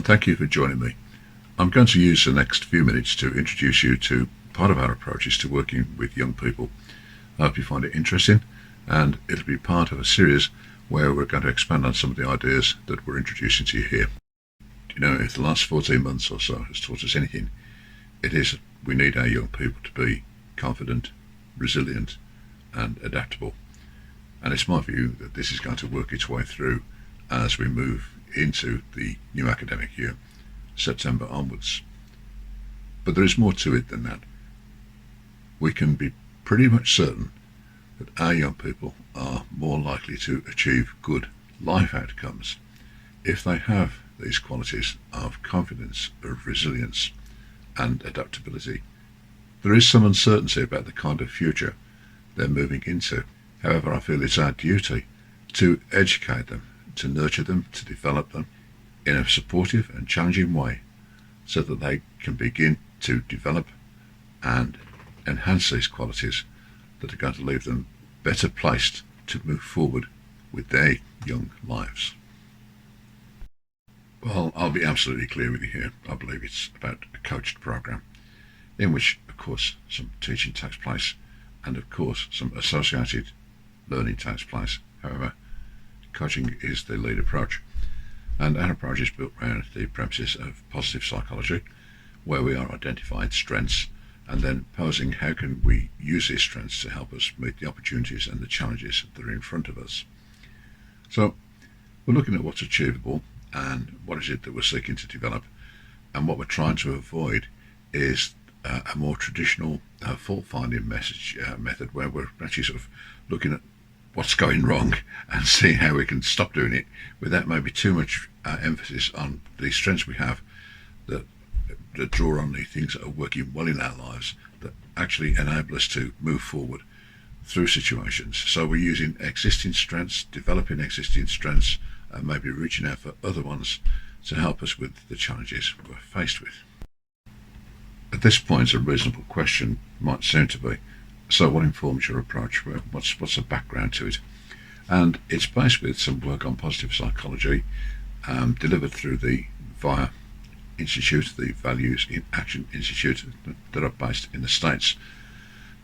thank you for joining me. I'm going to use the next few minutes to introduce you to part of our approaches to working with young people. I hope you find it interesting, and it'll be part of a series where we're going to expand on some of the ideas that we're introducing to you here. You know, if the last 14 months or so has taught us anything, it is that we need our young people to be confident, resilient and adaptable. And it's my view that this is going to work its way through as we move into the new academic year, September onwards. But there is more to it than that. We can be pretty much certain that our young people are more likely to achieve good life outcomes if they have these qualities of confidence, of resilience and adaptability. There is some uncertainty about the kind of future they're moving into. However, I feel it's our duty to educate them, to nurture them, to develop them in a supportive and challenging way so that they can begin to develop and enhance these qualities that are going to leave them better placed to move forward with their young lives. Well, I'll be absolutely clear with you here. I believe it's about a coached program in which, of course, some teaching takes place and, of course, some associated learning takes place. However, coaching is the lead approach, and our approach is built around the premises of positive psychology, where we are identifying strengths and then posing how can we use these strengths to help us meet the opportunities and the challenges that are in front of us. So we're looking at what's achievable and what is it that we're seeking to develop, and what we're trying to avoid is a more traditional fault-finding method where we're actually sort of looking at what's going wrong and seeing how we can stop doing it without maybe too much emphasis on the strengths we have that draw on the things that are working well in our lives that actually enable us to move forward through situations. So we're using existing strengths, developing existing strengths, and maybe reaching out for other ones to help us with the challenges we're faced with. At this point, a reasonable question might seem to be, so what informs your approach? What's the background to it? And it's based with some work on positive psychology delivered through the VIA Institute, the Values in Action Institute, that are based in the States.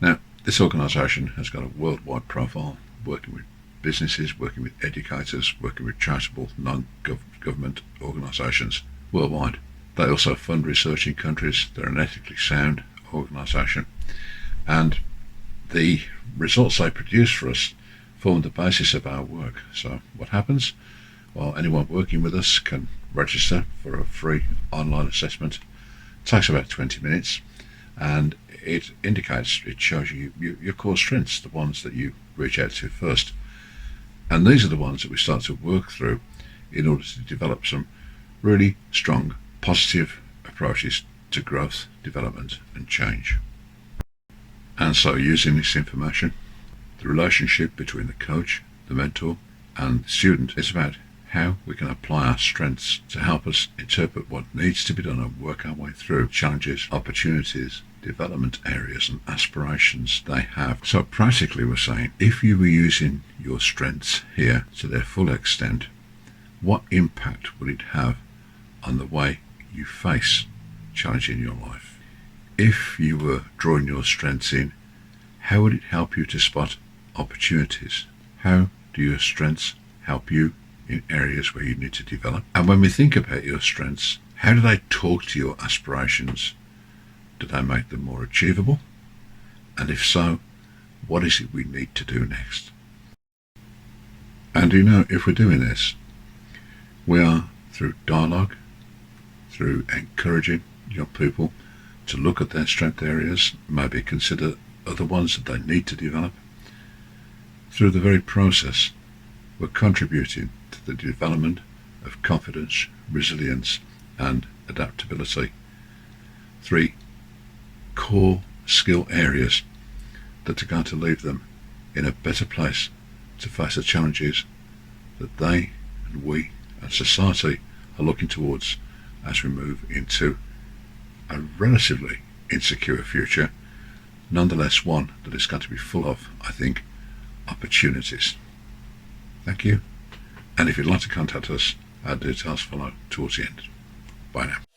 Now, this organisation has got a worldwide profile, working with businesses, working with educators, working with charitable non-government organisations worldwide. They also fund research in countries. They're an ethically sound organisation, and the results they produce for us form the basis of our work. So what happens? Well, anyone working with us can register for a free online assessment. It takes about 20 minutes, and it shows you your core strengths, the ones that you reach out to first. And these are the ones that we start to work through in order to develop some really strong, positive approaches to growth, development and change. And so, using this information, the relationship between the coach, the mentor and the student is about how we can apply our strengths to help us interpret what needs to be done and work our way through challenges, opportunities, development areas and aspirations they have. So practically we're saying, if you were using your strengths here to their full extent, what impact would it have on the way you face challenge in your life? If you were drawing your strengths in, how would it help you to spot opportunities? How do your strengths help you in areas where you need to develop? And when we think about your strengths, how do they talk to your aspirations? Do they make them more achievable? And if so, what is it we need to do next? And you know, if we're doing this, we are, through dialogue, through encouraging young people to look at their strength areas, maybe consider other ones that they need to develop. Through the very process, we're contributing to the development of confidence, resilience and adaptability. 3 core skill areas that are going to leave them in a better place to face the challenges that they and we and society are looking towards as we move into a relatively insecure future, nonetheless one that is going to be full of, I think, opportunities. Thank you, and if you'd like to contact us, our details follow towards the end. Bye now.